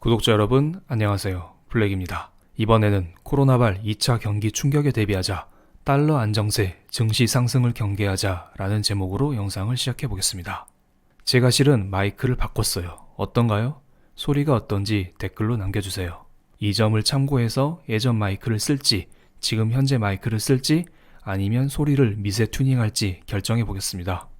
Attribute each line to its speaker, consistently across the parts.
Speaker 1: 구독자 여러분 안녕하세요. 블랙입니다. 이번에는 코로나발 2차 경기 충격에 대비하자 달러 안정세 증시 상승을 경계하자 라는 제목으로 영상을 시작해 보겠습니다. 제가 실은 마이크를 바꿨어요. 어떤가요? 소리가 어떤지 댓글로 남겨주세요. 이 점을 참고해서 예전 마이크를 쓸지 지금 현재 마이크를 쓸지 아니면 소리를 미세 튜닝할지 결정해 보겠습니다.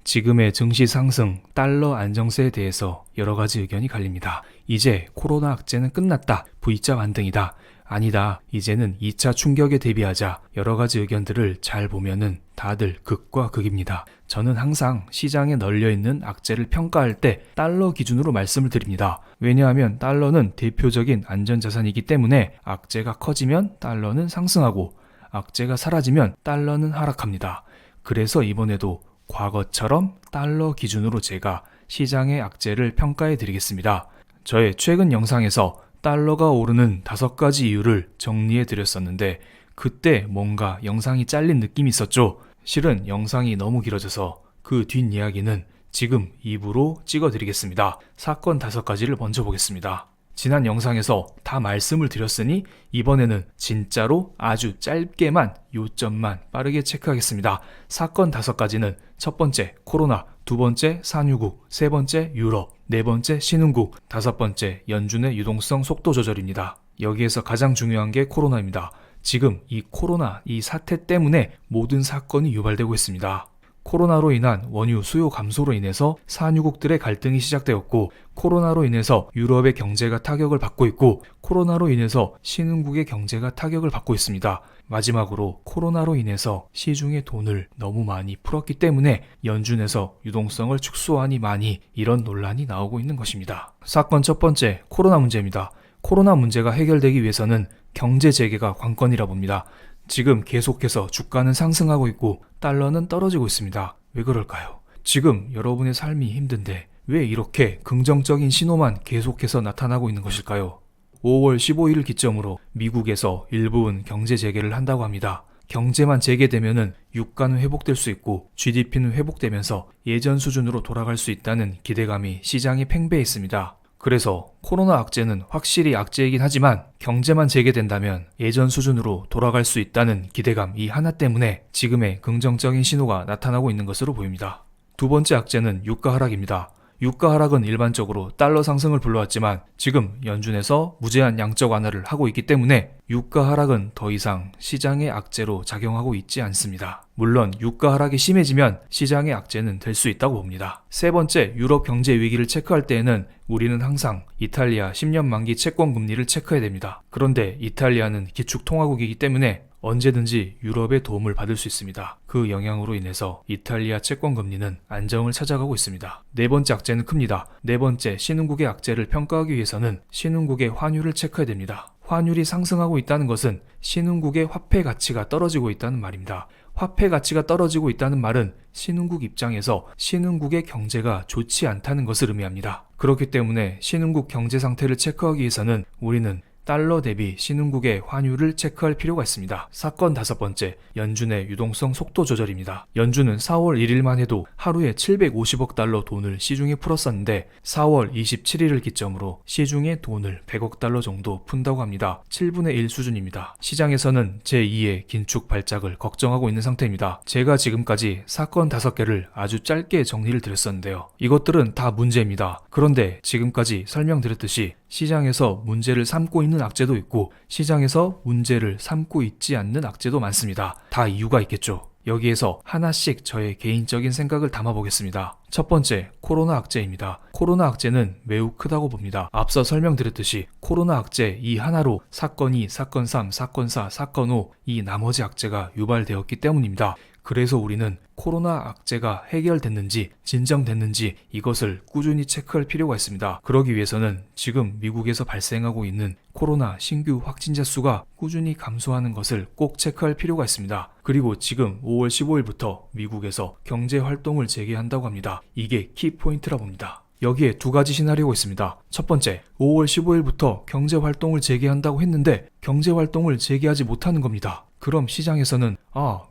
Speaker 1: 지금의 증시 상승, 달러 안정세에 대해서 여러 가지 의견이 갈립니다. 이제 코로나 악재는 끝났다. V자 반등이다. 아니다. 이제는 2차 충격에 대비하자. 여러 가지 의견들을 잘 보면은 다들 극과 극입니다. 저는 항상 시장에 널려있는 악재를 평가할 때 달러 기준으로 말씀을 드립니다. 왜냐하면 달러는 대표적인 안전자산이기 때문에 악재가 커지면 달러는 상승하고 악재가 사라지면 달러는 하락합니다. 그래서 이번에도 과거처럼 달러 기준으로 제가 시장의 악재를 평가해 드리겠습니다. 저의 최근 영상에서 달러가 오르는 5가지 이유를 정리해 드렸었는데 그때 뭔가 영상이 잘린 느낌이 있었죠. 실은 영상이 너무 길어져서 그 뒷이야기는 지금 2부로 찍어 드리겠습니다. 사건 5가지를 먼저 보겠습니다. 지난 영상에서 다 말씀을 드렸으니 이번에는 진짜로 아주 짧게만 요점만 빠르게 체크하겠습니다. 사건 5가지는 첫 번째 코로나, 두 번째 산유국, 세 번째 유럽, 네 번째 신흥국, 5번째 연준의 유동성 속도 조절입니다. 여기에서 가장 중요한 게 코로나입니다. 지금 이 코로나, 이 사태 때문에 모든 사건이 유발되고 있습니다. 코로나로 인한 원유 수요 감소로 인해서 산유국들의 갈등이 시작되었고 코로나로 인해서 유럽의 경제가 타격을 받고 있고 코로나로 인해서 신흥국의 경제가 타격을 받고 있습니다. 마지막으로 코로나로 인해서 시중에 돈을 너무 많이 풀었기 때문에 연준에서 유동성을 축소하니 많이 이런 논란이 나오고 있는 것입니다. 사건 첫 번째 코로나 문제입니다. 코로나 문제가 해결되기 위해서는 경제 재개가 관건이라 봅니다. 지금 계속해서 주가는 상승하고 있고 달러는 떨어지고 있습니다. 왜 그럴까요? 지금 여러분의 삶이 힘든데 왜 이렇게 긍정적인 신호만 계속해서 나타나고 있는 것일까요? 5월 15일을 기점으로 미국에서 일부분 경제 재개를 한다고 합니다. 경제만 재개되면은 유가는 회복될 수 있고 GDP는 회복되면서 예전 수준으로 돌아갈 수 있다는 기대감이 시장에 팽배해 있습니다. 그래서 코로나 악재는 확실히 악재이긴 하지만 경제만 재개된다면 예전 수준으로 돌아갈 수 있다는 기대감 이 하나 때문에 지금의 긍정적인 신호가 나타나고 있는 것으로 보입니다. 두 번째 악재는 유가 하락입니다. 유가 하락은 일반적으로 달러 상승을 불러왔지만 지금 연준에서 무제한 양적 완화를 하고 있기 때문에 유가 하락은 더 이상 시장의 악재로 작용하고 있지 않습니다. 물론 유가 하락이 심해지면 시장의 악재는 될 수 있다고 봅니다. 세 번째, 유럽 경제 위기를 체크할 때에는 우리는 항상 이탈리아 10년 만기 채권 금리를 체크해야 됩니다. 그런데 이탈리아는 기축통화국이기 때문에 언제든지 유럽의 도움을 받을 수 있습니다. 그 영향으로 인해서 이탈리아 채권 금리는 안정을 찾아가고 있습니다. 네 번째 악재는 큽니다. 네 번째, 신흥국의 악재를 평가하기 위해서는 신흥국의 환율을 체크해야 됩니다. 환율이 상승하고 있다는 것은 신흥국의 화폐 가치가 떨어지고 있다는 말입니다. 화폐 가치가 떨어지고 있다는 말은 신흥국 입장에서 신흥국의 경제가 좋지 않다는 것을 의미합니다. 그렇기 때문에 신흥국 경제 상태를 체크하기 위해서는 우리는 달러 대비 신흥국의 환율을 체크할 필요가 있습니다. 사건 5번째, 연준의 유동성 속도 조절입니다. 연준은 4월 1일만 해도 하루에 750억 달러 돈을 시중에 풀었었는데 4월 27일을 기점으로 시중에 돈을 100억 달러 정도 푼다고 합니다. 7분의 1 수준입니다. 시장에서는 제2의 긴축 발작을 걱정하고 있는 상태입니다. 제가 지금까지 사건 5개를 아주 짧게 정리를 드렸었는데요. 이것들은 다 문제입니다. 그런데 지금까지 설명드렸듯이 시장에서 문제를 삼고 있는 악재도 있고 시장에서 문제를 삼고 있지 않는 악재도 많습니다. 다 이유가 있겠죠. 여기에서 하나씩 저의 개인적인 생각을 담아보겠습니다. 첫 번째, 코로나 악재입니다. 코로나 악재는 매우 크다고 봅니다. 앞서 설명드렸듯이 코로나 악재 이 하나로 사건 2, 사건 3, 사건 4, 사건 5 이 나머지 악재가 유발되었기 때문입니다. 그래서 우리는 코로나 악재가 해결됐는지 진정됐는지 이것을 꾸준히 체크할 필요가 있습니다. 그러기 위해서는 지금 미국에서 발생하고 있는 코로나 신규 확진자 수가 꾸준히 감소하는 것을 꼭 체크할 필요가 있습니다. 그리고 지금 5월 15일부터 미국에서 경제 활동을 재개한다고 합니다. 이게 키포인트라 봅니다. 여기에 2가지 시나리오가 있습니다. 첫 번째, 5월 15일부터 경제 활동을 재개한다고 했는데 경제 활동을 재개하지 못하는 겁니다. 그럼 시장에서는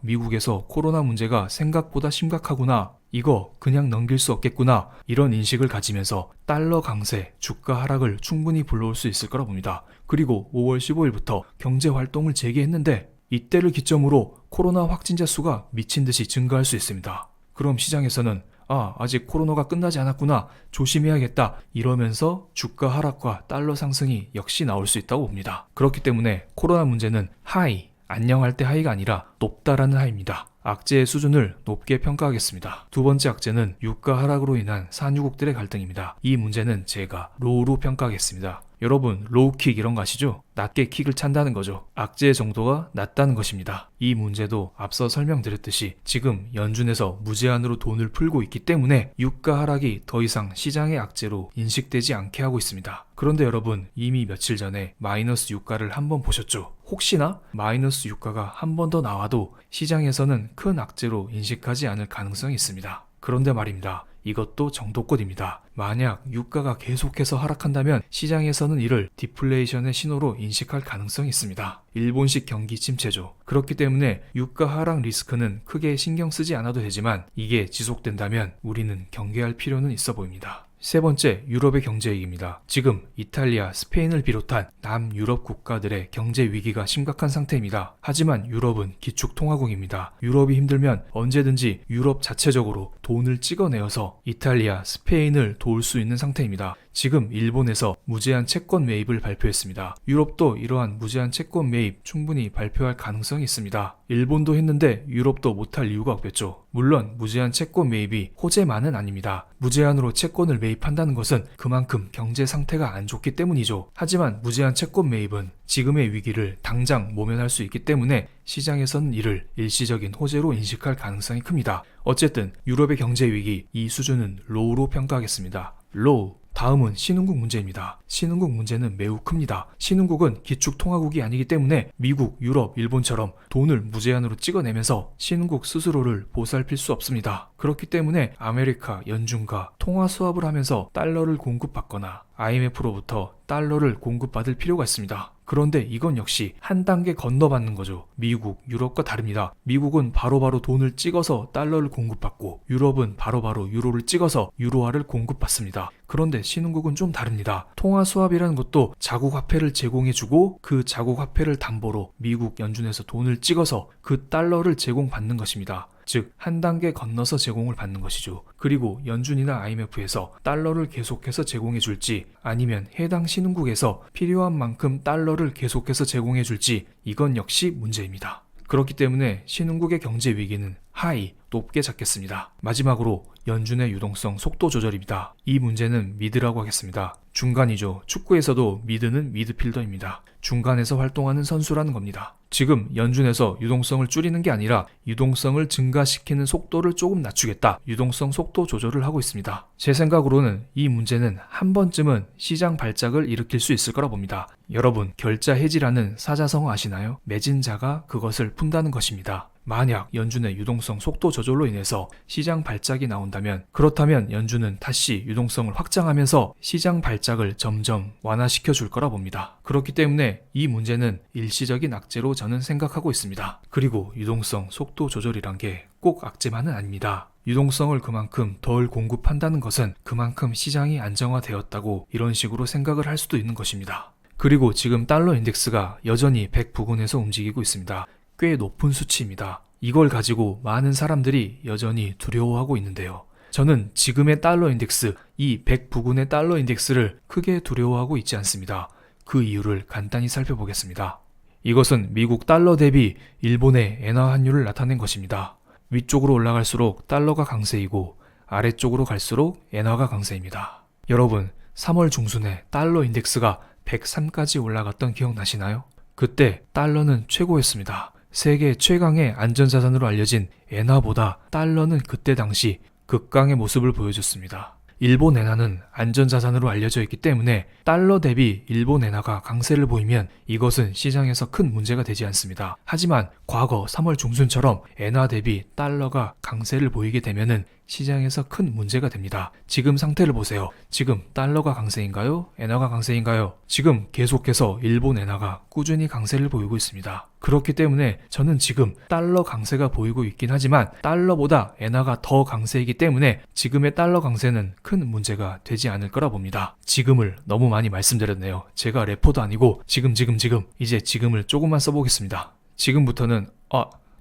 Speaker 1: 미국에서 코로나 문제가 생각보다 심각하구나 이거 그냥 넘길 수 없겠구나, 이런 인식을 가지면서 달러 강세, 주가 하락을 충분히 불러올 수 있을 거라 봅니다. 그리고 5월 15일부터 경제 활동을 재개했는데 이때를 기점으로 코로나 확진자 수가 미친 듯이 증가할 수 있습니다. 그럼 시장에서는 아직 코로나가 끝나지 않았구나, 조심해야겠다, 이러면서 주가 하락과 달러 상승이 역시 나올 수 있다고 봅니다. 그렇기 때문에 코로나 문제는 하이, 안녕할 때 하이가 아니라 높다라는 하이입니다. 악재의 수준을 높게 평가하겠습니다. 두 번째 악재는 유가 하락으로 인한 산유국들의 갈등입니다. 이 문제는 제가 로우로 평가하겠습니다. 여러분, 로우킥 이런 거 아시죠? 낮게 킥을 찬다는 거죠. 악재의 정도가 낮다는 것입니다. 이 문제도 앞서 설명드렸듯이 지금 연준에서 무제한으로 돈을 풀고 있기 때문에 유가 하락이 더 이상 시장의 악재로 인식되지 않게 하고 있습니다. 그런데 여러분, 이미 며칠 전에 마이너스 유가를 한번 보셨죠? 혹시나 마이너스 유가가 한 번 더 나와도 시장에서는 큰 악재로 인식하지 않을 가능성이 있습니다. 그런데 말입니다. 이것도 정도껏입니다. 만약 유가가 계속해서 하락한다면 시장에서는 이를 디플레이션의 신호로 인식할 가능성이 있습니다. 일본식 경기 침체죠. 그렇기 때문에 유가 하락 리스크는 크게 신경 쓰지 않아도 되지만 이게 지속된다면 우리는 경계할 필요는 있어 보입니다. 세 번째, 유럽의 경제 위기입니다. 지금 이탈리아, 스페인을 비롯한 남유럽 국가들의 경제 위기가 심각한 상태입니다. 하지만 유럽은 기축통화국입니다. 유럽이 힘들면 언제든지 유럽 자체적으로 돈을 찍어내어서 이탈리아, 스페인을 도울 수 있는 상태입니다. 지금 일본에서 무제한 채권 매입을 발표했습니다. 유럽도 이러한 무제한 채권 매입 충분히 발표할 가능성이 있습니다. 일본도 했는데 유럽도 못할 이유가 없겠죠. 물론 무제한 채권 매입이 호재만은 아닙니다. 무제한으로 채권을 매입한다는 것은 그만큼 경제 상태가 안 좋기 때문이죠. 하지만 무제한 채권 매입은 지금의 위기를 당장 모면할 수 있기 때문에 시장에서는 이를 일시적인 호재로 인식할 가능성이 큽니다. 어쨌든 유럽의 경제 위기, 이 수준은 로우로 평가하겠습니다. 로우. 다음은 신흥국 문제입니다. 신흥국 문제는 매우 큽니다. 신흥국은 기축통화국이 아니기 때문에 미국, 유럽, 일본처럼 돈을 무제한으로 찍어내면서 신흥국 스스로를 보살필 수 없습니다. 그렇기 때문에 아메리카, 연준과 통화 수합을 하면서 달러를 공급받거나 IMF로부터 달러를 공급받을 필요가 있습니다. 그런데 이건 역시 한 단계 건너받는 거죠. 미국, 유럽과 다릅니다. 미국은 바로바로 돈을 찍어서 달러를 공급받고 유럽은 바로바로 유로를 찍어서 유로화를 공급받습니다. 그런데 신흥국은 좀 다릅니다. 통화 수합이라는 것도 자국 화폐를 제공해주고 그 자국 화폐를 담보로 미국 연준에서 돈을 찍어서 그 달러를 제공받는 것입니다. 즉, 한 단계 건너서 제공을 받는 것이죠. 그리고 연준이나 IMF에서 달러를 계속해서 제공해 줄지 아니면 해당 신흥국에서 필요한 만큼 달러를 계속해서 제공해 줄지 이건 역시 문제입니다. 그렇기 때문에 신흥국의 경제 위기는 하이, 높게 잡겠습니다. 마지막으로 연준의 유동성 속도 조절입니다. 이 문제는 미드라고 하겠습니다. 중간이죠. 축구에서도 미드는 미드필더입니다. 중간에서 활동하는 선수라는 겁니다. 지금 연준에서 유동성을 줄이는 게 아니라 유동성을 증가시키는 속도를 조금 낮추겠다. 유동성 속도 조절을 하고 있습니다. 제 생각으로는 이 문제는 한 번쯤은 시장 발작을 일으킬 수 있을 거라 봅니다. 여러분, 결자 해지라는 사자성어 아시나요? 맺은 자가 그것을 푼다는 것입니다. 만약 연준의 유동성 속도 조절로 인해서 시장 발작이 나온다면 그렇다면 연준은 다시 유동성을 확장하면서 시장 발작을 점점 완화시켜 줄 거라 봅니다. 그렇기 때문에 이 문제는 일시적인 악재로 저는 생각하고 있습니다. 그리고 유동성 속도 조절이란 게 꼭 악재만은 아닙니다. 유동성을 그만큼 덜 공급한다는 것은 그만큼 시장이 안정화되었다고 이런 식으로 생각을 할 수도 있는 것입니다. 그리고 지금 달러 인덱스가 여전히 100 부근에서 움직이고 있습니다. 꽤 높은 수치입니다. 이걸 가지고 많은 사람들이 여전히 두려워하고 있는데요. 저는 지금의 달러 인덱스, 이 100 부근의 달러 인덱스를 크게 두려워하고 있지 않습니다. 그 이유를 간단히 살펴보겠습니다. 이것은 미국 달러 대비 일본의 엔화 환율을 나타낸 것입니다. 위쪽으로 올라갈수록 달러가 강세이고 아래쪽으로 갈수록 엔화가 강세입니다. 여러분, 3월 중순에 달러 인덱스가 103까지 올라갔던 기억나시나요? 그때 달러는 최고였습니다. 세계 최강의 안전자산으로 알려진 엔화보다 달러는 그때 당시 극강의 모습을 보여줬습니다. 일본 엔화는 안전자산으로 알려져 있기 때문에 달러 대비 일본 엔화가 강세를 보이면 이것은 시장에서 큰 문제가 되지 않습니다. 하지만 과거 3월 중순처럼 엔화 대비 달러가 강세를 보이게 되면은 시장에서 큰 문제가 됩니다. 지금 상태를 보세요. 지금 달러가 강세인가요? 엔화가 강세인가요? 지금 계속해서 일본 엔화가 꾸준히 강세를 보이고 있습니다. 그렇기 때문에 저는 지금 달러 강세가 보이고 있긴 하지만 달러보다 엔화가 더 강세이기 때문에 지금의 달러 강세는 큰 문제가 되지 않을 거라 봅니다. 지금을 너무 많이 말씀드렸네요. 제가 래퍼도 아니고 지금 이제 지금을 조금만 써보겠습니다. 지금부터는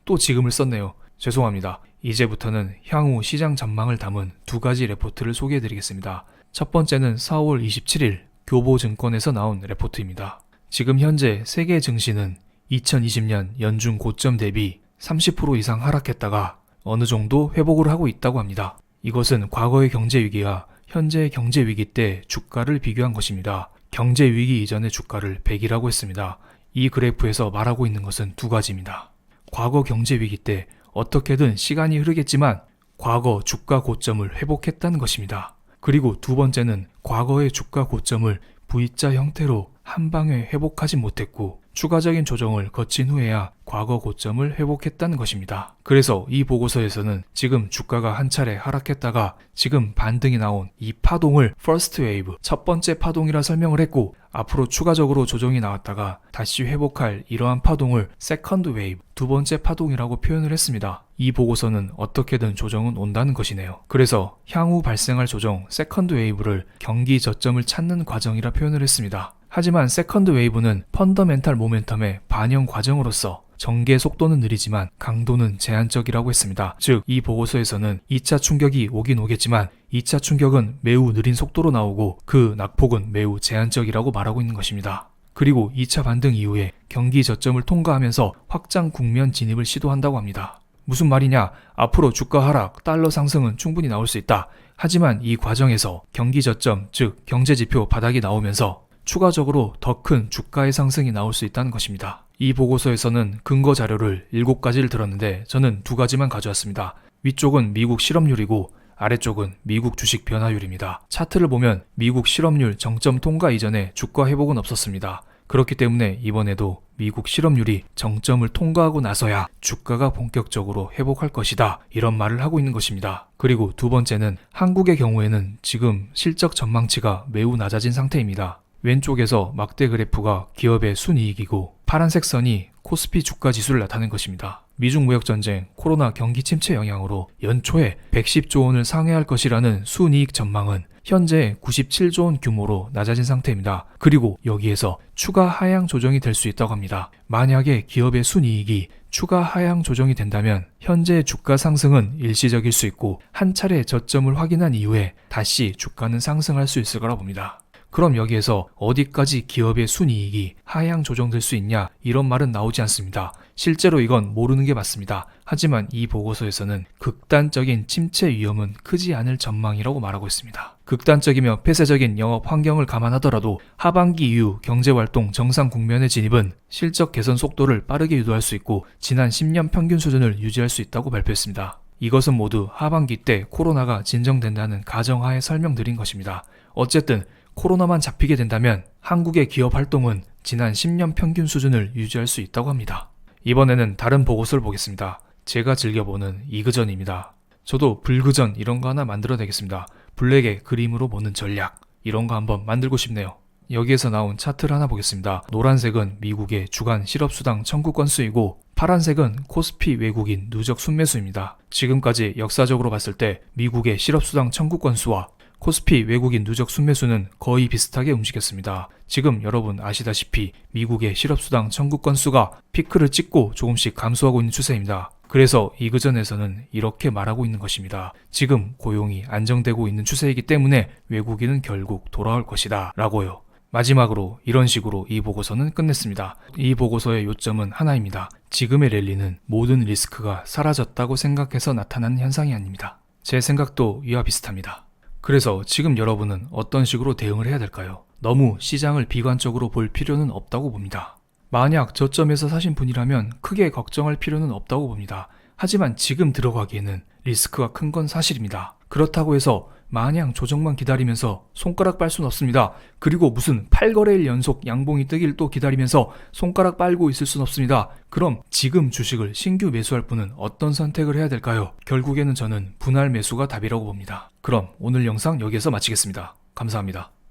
Speaker 1: 또 지금을 썼네요. 죄송합니다. 이제부터는 향후 시장 전망을 담은 두 가지 레포트를 소개해드리겠습니다. 첫 번째는 4월 27일 교보증권에서 나온 레포트입니다. 지금 현재 세계 증시는 2020년 연중 고점 대비 30% 이상 하락했다가 어느 정도 회복을 하고 있다고 합니다. 이것은 과거의 경제 위기와 현재의 경제 위기 때 주가를 비교한 것입니다. 경제 위기 이전의 주가를 100이라고 했습니다. 이 그래프에서 말하고 있는 것은 두 가지입니다. 과거 경제 위기 때 어떻게든 시간이 흐르겠지만 과거 주가 고점을 회복했다는 것입니다. 그리고 두 번째는 과거의 주가 고점을 V자 형태로 한 방에 회복하지 못했고 추가적인 조정을 거친 후에야 과거 고점을 회복했다는 것입니다. 그래서 이 보고서에서는 지금 주가가 한 차례 하락했다가 지금 반등이 나온 이 파동을 First Wave, 첫 번째 파동이라 설명을 했고 앞으로 추가적으로 조정이 나왔다가 다시 회복할 이러한 파동을 Second Wave, 두 번째 파동이라고 표현을 했습니다. 이 보고서는 어떻게든 조정은 온다는 것이네요. 그래서 향후 발생할 조정 Second Wave를 경기 저점을 찾는 과정이라 표현을 했습니다. 하지만 세컨드 웨이브는 펀더멘탈 모멘텀의 반영 과정으로서 전개 속도는 느리지만 강도는 제한적이라고 했습니다. 즉, 이 보고서에서는 2차 충격이 오긴 오겠지만 2차 충격은 매우 느린 속도로 나오고 그 낙폭은 매우 제한적이라고 말하고 있는 것입니다. 그리고 2차 반등 이후에 경기 저점을 통과하면서 확장 국면 진입을 시도한다고 합니다. 무슨 말이냐? 앞으로 주가 하락, 달러 상승은 충분히 나올 수 있다. 하지만 이 과정에서 경기 저점, 즉 경제지표 바닥이 나오면서 추가적으로 더 큰 주가의 상승이 나올 수 있다는 것입니다. 이 보고서에서는 근거 자료를 7가지를 들었는데 저는 2가지만 가져왔습니다. 위쪽은 미국 실업률이고 아래쪽은 미국 주식 변화율입니다. 차트를 보면 미국 실업률 정점 통과 이전에 주가 회복은 없었습니다. 그렇기 때문에 이번에도 미국 실업률이 정점을 통과하고 나서야 주가가 본격적으로 회복할 것이다. 이런 말을 하고 있는 것입니다. 그리고 두 번째는 한국의 경우에는 지금 실적 전망치가 매우 낮아진 상태입니다. 왼쪽에서 막대 그래프가 기업의 순이익이고 파란색 선이 코스피 주가 지수를 나타낸 것입니다. 미중 무역 전쟁, 코로나 경기 침체 영향으로 연초에 110조 원을 상회할 것이라는 순이익 전망은 현재 97조 원 규모로 낮아진 상태입니다. 그리고 여기에서 추가 하향 조정이 될 수 있다고 합니다. 만약에 기업의 순이익이 추가 하향 조정이 된다면 현재 주가 상승은 일시적일 수 있고 한 차례 저점을 확인한 이후에 다시 주가는 상승할 수 있을 거라 봅니다. 그럼 여기에서 어디까지 기업의 순이익이 하향 조정될 수 있냐 이런 말은 나오지 않습니다. 실제로 이건 모르는 게 맞습니다. 하지만 이 보고서에서는 극단적인 침체 위험은 크지 않을 전망이라고 말하고 있습니다. 극단적이며 폐쇄적인 영업 환경을 감안하더라도 하반기 이후 경제활동 정상 국면의 진입은 실적 개선 속도를 빠르게 유도할 수 있고 지난 10년 평균 수준을 유지할 수 있다고 발표했습니다. 이것은 모두 하반기 때 코로나가 진정된다는 가정하에 설명드린 것입니다. 어쨌든 코로나만 잡히게 된다면 한국의 기업 활동은 지난 10년 평균 수준을 유지할 수 있다고 합니다. 이번에는 다른 보고서를 보겠습니다. 제가 즐겨보는 이그전입니다. 저도 불그전 이런 거 하나 만들어내겠습니다. 블랙에 그림으로 보는 전략 이런 거 한번 만들고 싶네요. 여기에서 나온 차트를 하나 보겠습니다. 노란색은 미국의 주간 실업수당 청구 건수이고 파란색은 코스피 외국인 누적 순매수입니다. 지금까지 역사적으로 봤을 때 미국의 실업수당 청구 건수와 코스피 외국인 누적 순매수는 거의 비슷하게 움직였습니다. 지금 여러분 아시다시피 미국의 실업수당 청구 건수가 피크를 찍고 조금씩 감소하고 있는 추세입니다. 그래서 이그전에서는 이렇게 말하고 있는 것입니다. 지금 고용이 안정되고 있는 추세이기 때문에 외국인은 결국 돌아올 것이다 라고요. 마지막으로 이런 식으로 이 보고서는 끝냈습니다. 이 보고서의 요점은 하나입니다. 지금의 랠리는 모든 리스크가 사라졌다고 생각해서 나타난 현상이 아닙니다. 제 생각도 이와 비슷합니다. 그래서 지금 여러분은 어떤 식으로 대응을 해야 될까요? 너무 시장을 비관적으로 볼 필요는 없다고 봅니다. 만약 저점에서 사신 분이라면 크게 걱정할 필요는 없다고 봅니다. 하지만 지금 들어가기에는 리스크가 큰 건 사실입니다. 그렇다고 해서 마냥 조정만 기다리면서 손가락 빨 순 없습니다. 그리고 무슨 8거래일 연속 양봉이 뜨길 또 기다리면서 손가락 빨고 있을 순 없습니다. 그럼 지금 주식을 신규 매수할 분은 어떤 선택을 해야 될까요? 결국에는 저는 분할 매수가 답이라고 봅니다. 그럼 오늘 영상 여기에서 마치겠습니다. 감사합니다.